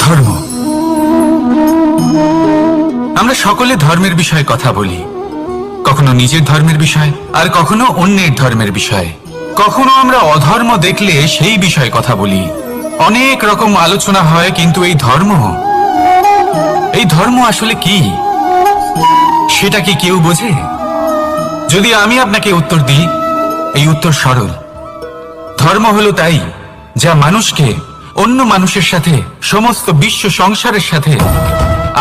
ধর্ম। আমরা সকলে ধর্মের বিষয়ে কথা বলি, কখনো নিজের ধর্মের বিষয়, আর কখনো অন্যের ধর্মের বিষয়। কখনো আমরা অধর্ম দেখলে সেই বিষয়ে কথা বলি। অনেক রকম আলোচনা হয়, কিন্তু এই ধর্ম আসলে কি, সেটা কি কেউ বোঝে? যদি আমি আপনাকে উত্তর দিই, এই উত্তর সরল। ধর্ম হলো তাই যা মানুষকে অন্য মানুষের সাথে, সমস্ত বিশ্ব সংসারের সাথে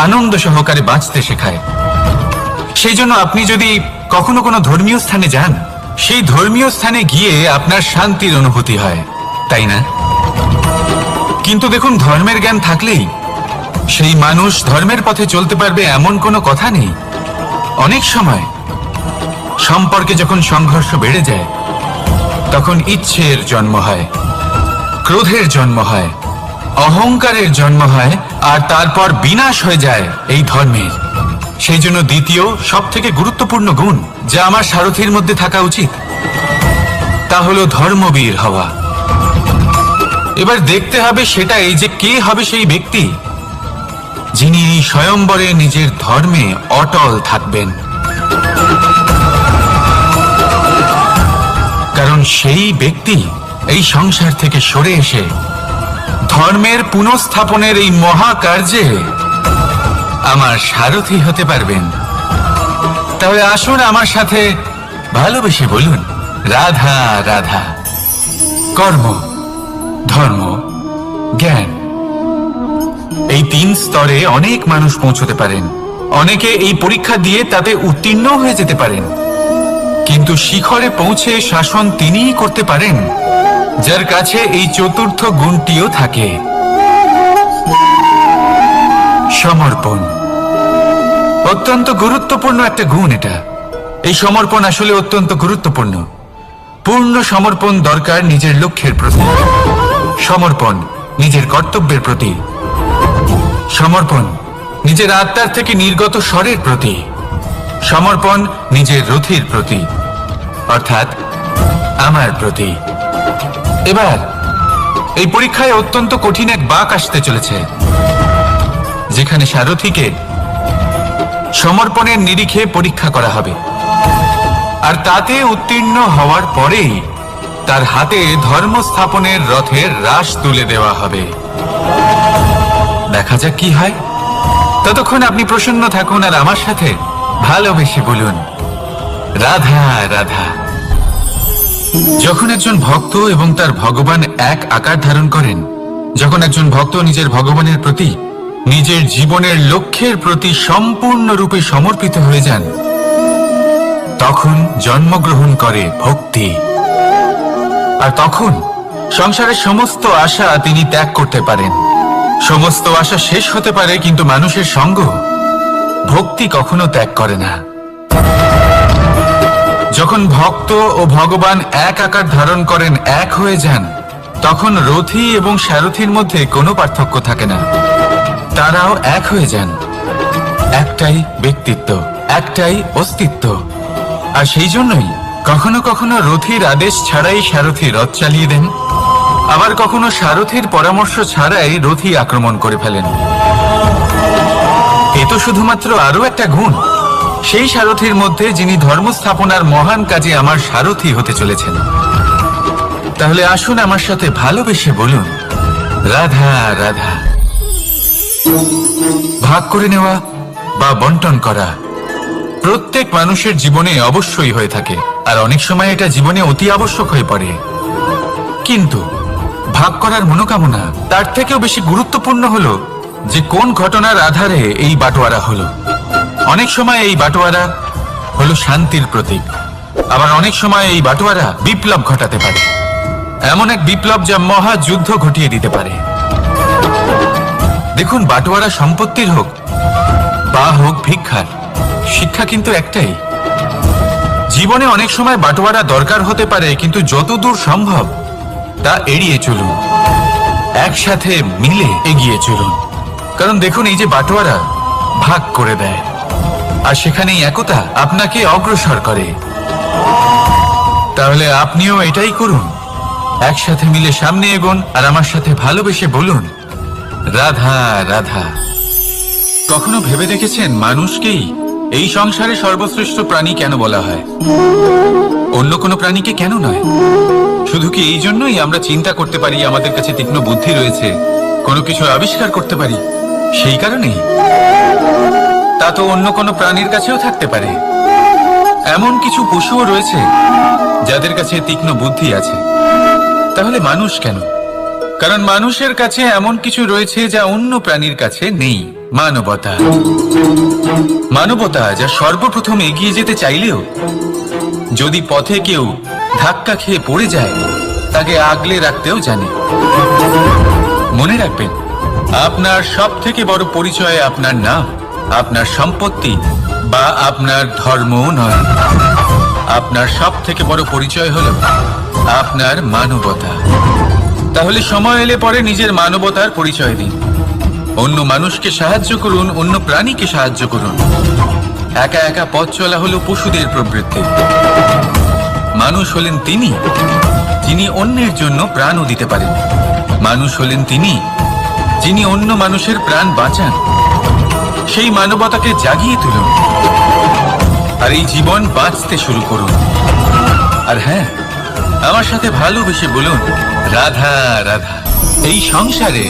আনন্দ সহকারে বাঁচতে শেখায়। সেই জন্য আপনি যদি কখনো কোনো ধর্মীয় স্থানে যান, সেই ধর্মীয় স্থানে গিয়ে আপনার শান্তির অনুভূতি হয়, তাই না? কিন্তু দেখুন, ধর্মের জ্ঞান থাকলেই সেই মানুষ ধর্মের পথে চলতে পারবে এমন কোনো কথা নেই। অনেক সময় সম্পর্কে যখন সংঘর্ষ বেড়ে যায়, তখন ইচ্ছের জন্ম হয়, ক্রোধের জন্ম হয়, অহংকারের জন্ম হয়, আর তারপর বিনাশ হয়ে যায় এই ধর্মের। সেই জন্য দ্বিতীয় সব থেকে গুরুত্বপূর্ণ গুণ যা আমার সারথীর মধ্যে থাকা উচিত, তা হলো ধর্মবীর হওয়া। এবার দেখতে হবে সেটা এই যে কে হবে সেই ব্যক্তি যিনি এই স্বয়ম্বরে নিজের ধর্মে অটল থাকবেন। কারণ সেই ব্যক্তি এই সংসার থেকে সরে এসে ধর্মের পুনঃস্থাপনের এই মহাকার্যে আমার সারথী হতে পারবেন। তাহলে আসুন আমার সাথে ভালোবেসে বলুন, রাধা রাধা। কর্ম, ধর্ম, জ্ঞান, এই 3 স্তরে অনেক মানুষ পৌঁছতে পারেন। অনেকে এই পরীক্ষা দিয়ে তাতে উত্তীর্ণ হয়ে যেতে পারেন, কিন্তু শিখরে পৌঁছে শাসন তিনিই করতে পারেন যার কাছে এই চতুর্থ গুণটিও থাকে, সমর্পণ। অত্যন্ত গুরুত্বপূর্ণ একটা গুণ এটা। এই সমর্পণ আসলে অত্যন্ত গুরুত্বপূর্ণ। পূর্ণ সমর্পণ দরকার নিজের লক্ষ্যের প্রতি, সমর্পণ নিজের কর্তব্যের প্রতি, সমর্পণ নিজের আত্মার থেকে নির্গত স্বরের প্রতি, সমর্পণ নিজের রথীর প্রতি, অর্থাৎ আমার প্রতি। এবার এই পরীক্ষায় অত্যন্ত কঠিন এক বাঁক আসতে চলেছে, যেখানে সারথীকে সমর্পণের নিরিখে পরীক্ষা করা হবে, আর তাতে উত্তীর্ণ হওয়ার পরেই তার হাতে ধর্ম স্থাপনের রথের রাশ তুলে দেওয়া হবে। দেখা যাক কি হয়। ততক্ষণ আপনি প্রসন্ন থাকুন আর আমার সাথে ভালোবেসে বলুন, রাধা রাধা। যখন একজন ভক্ত এবং তার ভগবান এক আকার ধারণ করেন, যখন একজন ভক্ত নিজের ভগবানের প্রতি, নিজের জীবনের লক্ষ্যের প্রতি সম্পূর্ণরূপে সমর্পিত হয়ে যান, তখন জন্মগ্রহণ করে ভক্তি। আর তখন সংসারের সমস্ত আশা তিনি ত্যাগ করতে পারেন। সমস্ত আশা শেষ হতে পারে, কিন্তু মানুষের সঙ্গ ভক্তি কখনো ত্যাগ করে না। যখন ভক্ত ও ভগবান এক আকার ধারণ করেন, এক হয়ে যান, তখন রথী এবং সারথীর মধ্যে কোনো পার্থক্য থাকে না। তারাও এক হয়ে যান। একটাই ব্যক্তিত্ব, একটাই অস্তিত্ব। আর সেই জন্যই কখনো কখনো রথীর আদেশ ছাড়াই সারথী রথ চালিয়ে দেন, আবার কখনো সারথীর পরামর্শ ছাড়াই রথী আক্রমণ করে ফেলেন। এ তো শুধুমাত্র আরো একটা গুণ সেই সারথীর মধ্যে যিনি ধর্ম স্থাপনার মহান কাজে আমার সারথী হতে চলেছেন। তাহলে আসুন আমার সাথে ভালোবেসে বলুন, রাধা রাধা। ভাগ করে নেওয়া বা বন্টন করা প্রত্যেক মানুষের জীবনে অবশ্যই হয়ে থাকে, আর অনেক সময় এটা জীবনে অতি আবশ্যক হয়ে পড়ে। কিন্তু ভাগ করার মনোকামনা তার থেকেও বেশি গুরুত্বপূর্ণ হলো যে কোন ঘটনার আধারে এই বাটোয়ারা হলো। অনেক সময় এই বাটোয়ারা হলো শান্তির প্রতীক, আবার অনেক সময় এই বাটোয়ারা বিপ্লব ঘটাতে পারে, এমন এক বিপ্লব যা মহাযুদ্ধ ঘটিয়ে দিতে পারে। দেখুন, বাটোয়ারা সম্পত্তির হোক বা হোক ভিক্ষার, শিক্ষা কিন্তু একটাই। জীবনে অনেক সময় বাটোয়ারা দরকার হতে পারে, কিন্তু যতদূর সম্ভব তা এড়িয়ে চলুন, একসাথে মিলে এগিয়ে চলুন। কারণ দেখুন, এই যে বাটোয়ারা ভাগ করে দেয়, আর সেখানেই একতা আপনাকে অগ্রসর করে। তাহলে আপনিও এটাই করুন, একসাথে মিলে সামনে এগোন আর আমার সাথে ভালোবেসে বলুন, রাধা রাধা। কখনো ভেবে দেখেছেন মানুষকেই এই সংসারে সর্বশ্রেষ্ঠ প্রাণী কেন বলা হয়? অন্য কোনো প্রাণীকে কেন নয়? শুধু কি এই জন্যই আমরা চিন্তা করতে পারি, আমাদের কাছে তীক্ষ্ণ বুদ্ধি রয়েছে, কোনো কিছু আবিষ্কার করতে পারি, সেই কারণেই? তা তো অন্য কোনো প্রাণীর কাছেও থাকতে পারে। এমন কিছু পশুও রয়েছে যাদের কাছে তীক্ষ্ণ বুদ্ধি আছে। তাহলে মানুষ কেন? কারণ মানুষের কাছে এমন কিছু রয়েছে যা অন্য প্রাণীর কাছে নেই। মানবতা। মানবতা যা সর্বপ্রথম এগিয়ে যেতে চাইলেও যদি পথে কেউ ধাক্কা খেয়ে পড়ে যায়, তাকে আগলে রাখতেও জানে। মনে রাখবেন, আপনার সব থেকে বড় পরিচয় আপনার নাম, আপনার সম্পত্তি বা আপনার ধর্ম নয়। আপনার সব থেকে বড় পরিচয় হলো আপনার মানবতা। তাহলে সময় এলে পরে নিজের মানবতার পরিচয় দিন। অন্য মানুষকে সাহায্য করুন, অন্য প্রাণীকে সাহায্য করুন। একা একা পথ চলা হলো পশুদের প্রবৃত্তি। মানুষ হলেন তিনি যিনি অন্যের জন্য প্রাণও দিতে পারেন। মানুষ হলেন তিনি যিনি অন্য মানুষের প্রাণ বাঁচান। সেই মানবতাকে জাগিয়ে তুলুন আর এই জীবন বাঁচতে শুরু করুন। আর হ্যাঁ, আমার সাথে ভালোবেসে বলুন রাধা রাধা। এই সংসারে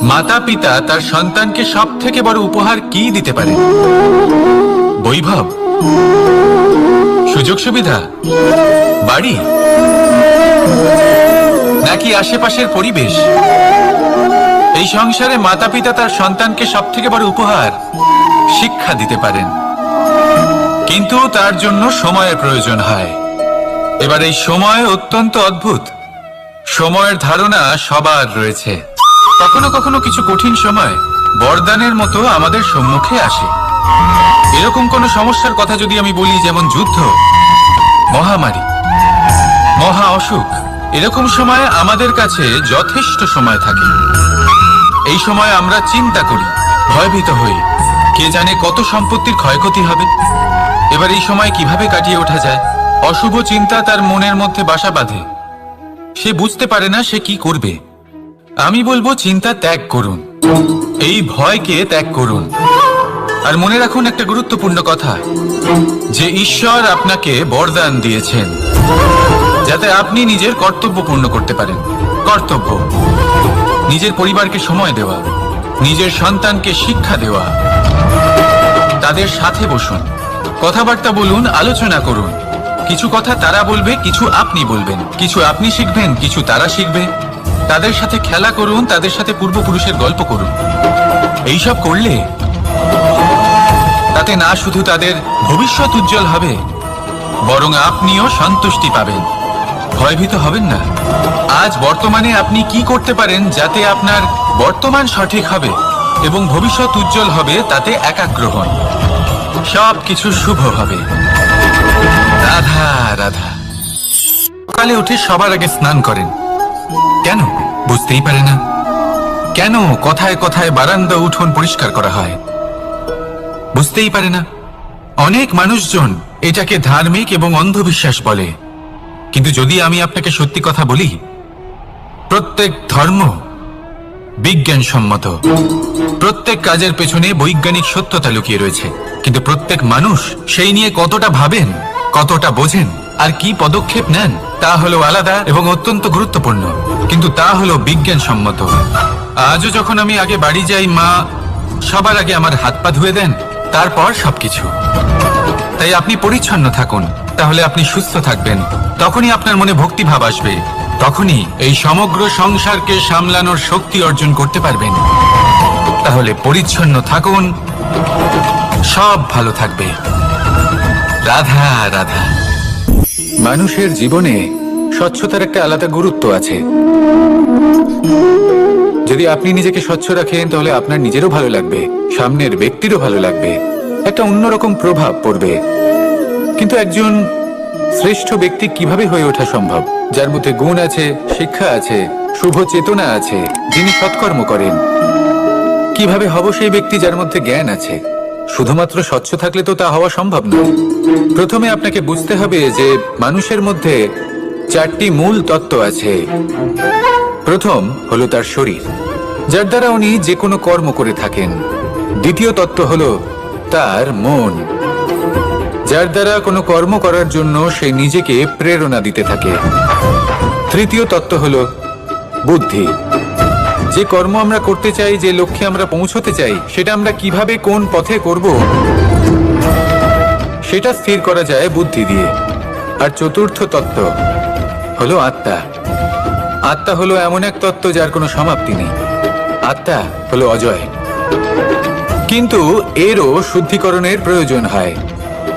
মাতা পিতা তার সন্তানকে সব থেকে বড় উপহার কি দিতে পারে? বৈভব, সুযোগ সুবিধা, বাড়ি, নাকি আশেপাশের পরিবেশ? এই সংসারে মাতা পিতা তার সন্তানকে সব থেকে বড় উপহার শিক্ষা দিতে পারেন, কিন্তু তার জন্য সময়ের প্রয়োজন হয়। এবার এই সময় অত্যন্ত অদ্ভুত। সময়ের ধারণা সবার রয়েছে। কখনো কখনো কিছু কঠিন সময় বরদানের মতো আমাদের সম্মুখে আসে। এরকম কোন সমস্যার কথা যদি আমি বলি, যেমন যুদ্ধ, মহামারী, মহা অসুখ, এরকম সময় আমাদের কাছে যথেষ্ট সময় থাকে। এই সময় আমরা চিন্তা করি, ভয়ভীত হই, কে জানে কত সম্পত্তির ক্ষয়ক্ষতি হবে। এবার এই সময় কিভাবে কাটিয়ে ওঠা যায়? অশুভ চিন্তা তার মনের মধ্যে বাসা বাঁধে। সে বুঝতে পারে না সে কি করবে। আমি বলবো চিন্তা ত্যাগ করুন, এই ভয়কে ত্যাগ করুন। আর মনে রাখুন একটা গুরুত্বপূর্ণ কথা, যে ঈশ্বর আপনাকে বরদান দিয়েছেন যাতে আপনি নিজের কর্তব্য পূর্ণ করতে পারেন। কর্তব্য, নিজের পরিবারকে সময় দেওয়া, নিজের সন্তানকে শিক্ষা দেওয়া। তাদের সাথে বসুন, কথাবার্তা বলুন, আলোচনা করুন। কিছু কথা তারা বলবে, কিছু আপনি বলবেন, কিছু আপনি শিখবেন, কিছু তারা শিখবে। তাদের সাথে খেলা করুন, তাদের সাথে পূর্বপুরুষের গল্প করুন। এইসব করলে তাতে না শুধু তাদের ভবিষ্যৎ উজ্জ্বল হবে, বরং আপনিও সন্তুষ্টি পাবেন। ভয়ভীত হবেন না। আজ বর্তমানে আপনি কি করতে পারেন যাতে আপনার বর্তমান সঠিক হবে এবং ভবিষ্যৎ উজ্জ্বল হবে, তাতে একাগ্র হন। সব কিছু শুভ হবে। রাধা রাধা। সকালে উঠে সবার আগে স্নান করেন কেন? বুঝতেই পারে না। কেন কথায় কথায় বারান্দা উঠোন পরিষ্কার করা হয়? বুঝতেই পারে না। অনেক মানুষজন এটাকে ধার্মিক এবং অন্ধবিশ্বাস বলে, কিন্তু যদি আমি আপনাকে সত্যি কথা বলি, প্রত্যেক ধর্ম বিজ্ঞানসম্মত। প্রত্যেক কাজের পেছনে বৈজ্ঞানিক সত্যতা লুকিয়ে রয়েছে, কিন্তু প্রত্যেক মানুষ সেই নিয়ে কতটা ভাবেন, কতটা বোঝেন আর কি পদক্ষেপ নেন তা হলো আলাদা এবং অত্যন্ত গুরুত্বপূর্ণ, কিন্তু তা হলো বিজ্ঞানসম্মত। আজও যখন আমি আগে বাড়ি যাই, মা সবার আগে আমার হাত পা ধুয়ে দেন, তারপর সবকিছু। তাই আপনি পরিচ্ছন্ন থাকুন, তাহলে আপনি সুস্থ থাকবেন। তখনই আপনার মনে ভক্তিভাব আসবে, তখনই এই সমগ্র সংসারকে সামলানোর শক্তি অর্জন করতে পারবেন। তাহলে পরিচ্ছন্ন থাকুন, সব ভালো থাকবে। রাধা রাধা। মানুষের জীবনে স্বচ্ছতার একটা আলাদা গুরুত্ব আছে। যদি আপনি নিজেকে স্বচ্ছ রাখেন, তাহলে আপনার নিজেরও ভালো লাগবে, সামনের ব্যক্তিরও ভালো লাগবে, একটা অন্যরকম প্রভাব পড়বে। কিন্তু একজন শ্রেষ্ঠ ব্যক্তি কিভাবে হয়ে ওঠা সম্ভব? যার মধ্যে গুণ আছে, শিক্ষা আছে, শুভ চেতনা আছে, যিনি সৎকর্ম করেন। কিভাবে হব সেই ব্যক্তি যার মধ্যে জ্ঞান আছে? শুধুমাত্র স্বচ্ছ থাকলে তো তা হওয়া সম্ভব নয়। প্রথমে আপনাকে বুঝতে হবে যে মানুষের মধ্যে 4টি মূল তত্ত্ব আছে। প্রথম হলো তার শরীর, যার দ্বারা উনি যে কোনো কর্ম করে থাকেন। দ্বিতীয় তত্ত্ব হলো তার মন, যার দ্বারা কোনো কর্ম করার জন্য সে নিজেকে প্রেরণা দিতে থাকে। তৃতীয় তত্ত্ব হলো বুদ্ধি, যে কর্ম আমরা করতে চাই, যে লক্ষ্যে আমরা পৌঁছতে চাই, সেটা আমরা কিভাবে কোন পথে করব সেটা স্থির করা যায় বুদ্ধি দিয়ে। আর চতুর্থ তত্ত্ব হলো আত্মা। আত্মা হলো এমন এক তত্ত্ব যার কোনো সমাপ্তি নেই। আত্মা হলো অজয়, কিন্তু এরও শুদ্ধিকরণের প্রয়োজন হয়।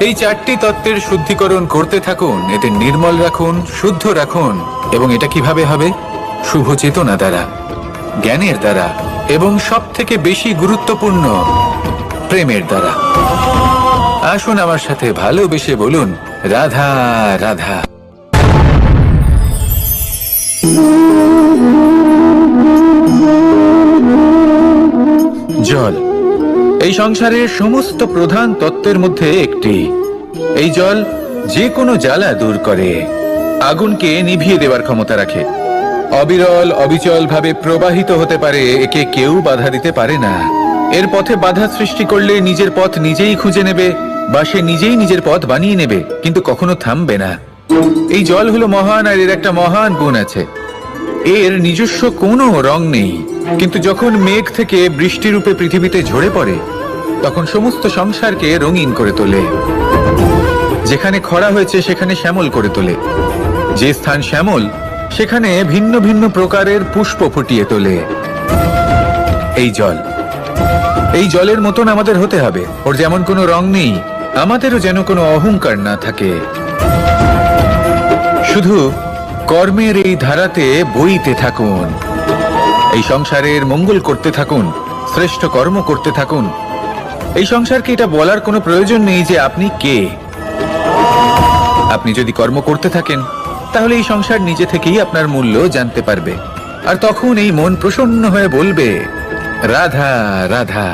এই চারটি তত্ত্বের শুদ্ধিকরণ করতে থাকুন, এতে নির্মল রাখুন, শুদ্ধ রাখুন। এবং এটা কিভাবে হবে? শুভ চেতনা দ্বারা, জ্ঞানের দ্বারা, এবং সব থেকে বেশি গুরুত্বপূর্ণ প্রেমের দ্বারা। আসুন আমার সাথে ভালোবেসে বলুন, রাধা রাধা। জল এই সংসারের সমস্ত প্রধান তত্ত্বের মধ্যে একটি। এই জল যে কোনো জ্বালা দূর করে, আগুনকে নিভিয়ে দেওয়ার ক্ষমতা রাখে, অবিরল অবিচল ভাবে প্রবাহিত হতে পারে, একে কেউ বাধা দিতে পারে না। এর পথে বাধা সৃষ্টি করলে নিজের পথ নিজেই খুঁজে নেবে, বা সে নিজেই নিজের পথ বানিয়ে নেবে, কিন্তু কখনো থামবে না। এই জল হলো মহান, আর এর একটা মহান গুণ আছে, এর নিজস্ব কোনো রং নেই। কিন্তু যখন মেঘ থেকে বৃষ্টি রূপে পৃথিবীতে ঝরে পড়ে, তখন সমস্ত সংসারকে রঙিন করে তোলে। যেখানে খরা হয়েছে সেখানে শ্যামল করে তোলে, যে স্থান শ্যামল সেখানে ভিন্ন ভিন্ন প্রকারের পুষ্প ফুটিয়ে তোলে। এই জল, এই জলের মতন আমাদের হতে হবে। ওর যেমন কোনো রং নেই, আমাদেরও যেন কোনো অহংকার না থাকে। শুধু কর্মের এই ধারাতে বইতে থাকুন, এই সংসারের মঙ্গল করতে থাকুন, শ্রেষ্ঠ কর্ম করতে থাকুন। এই সংসারকে এটা বলার কোনো প্রয়োজন নেই যে আপনি কে। আপনি যদি কর্ম করতে থাকেন, তাহলে এই সংসার নিজে থেকেই আপনার মূল্য জানতে পারবে। আর তখন এই মন প্রসন্ন হয়ে বলবে, রাধা রাধা।